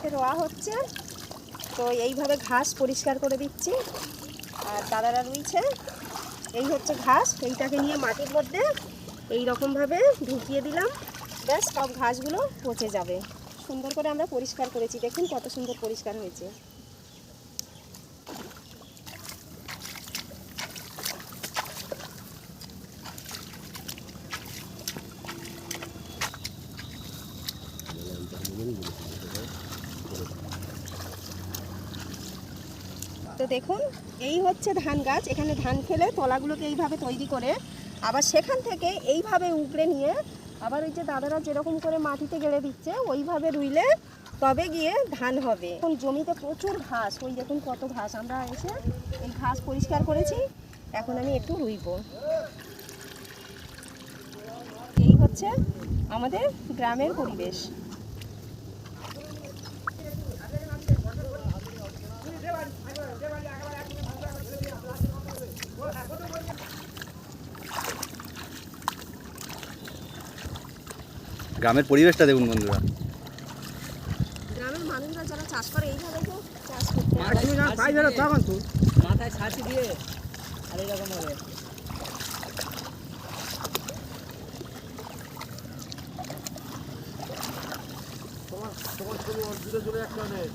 জমিতে রোয়া হচ্ছে, তো এইভাবে ঘাস পরিষ্কার করে দিচ্ছি। আর দাদারা রুইছে, এই হচ্ছে ঘাস, এইটাকে নিয়ে মাটির মধ্যে এই রকমভাবে ঢুকিয়ে দিলাম, ব্যাস সব ঘাসগুলো পচে যাবে। সুন্দর করে আমরা পরিষ্কার করেছি, দেখুন কত সুন্দর পরিষ্কার হয়েছে। তো দেখুন এই হচ্ছে ধান গাছ, এখানে ধান ফেলে তলাগুলোকে এইভাবে তৈরি করে আবার সেখান থেকে এইভাবে উপড়ে নিয়ে আবার ওই যে দাদারা যেরকম করে মাটিতে গেড়ে দিচ্ছে ওইভাবে রুইলে তবে গিয়ে ধান হবে। এখন জমিতে প্রচুর ঘাস, ওই দেখুন কত ঘাস, আমরা এসে এই ঘাস পরিষ্কার করেছি, এখন আমি একটু রুইব। এই হচ্ছে আমাদের গ্রামের পরিবেশ। গ্রামের পরিবেশটা দেখুন বন্ধুরা, গ্রামের মানুষরা যারা চাষ করে এইভাবে তো চাষ করতে মাথায় ছাঁচি দিয়ে আর এরকম হবে। তোমার ছবি দূরে চলে যাচ্ছে অনেক।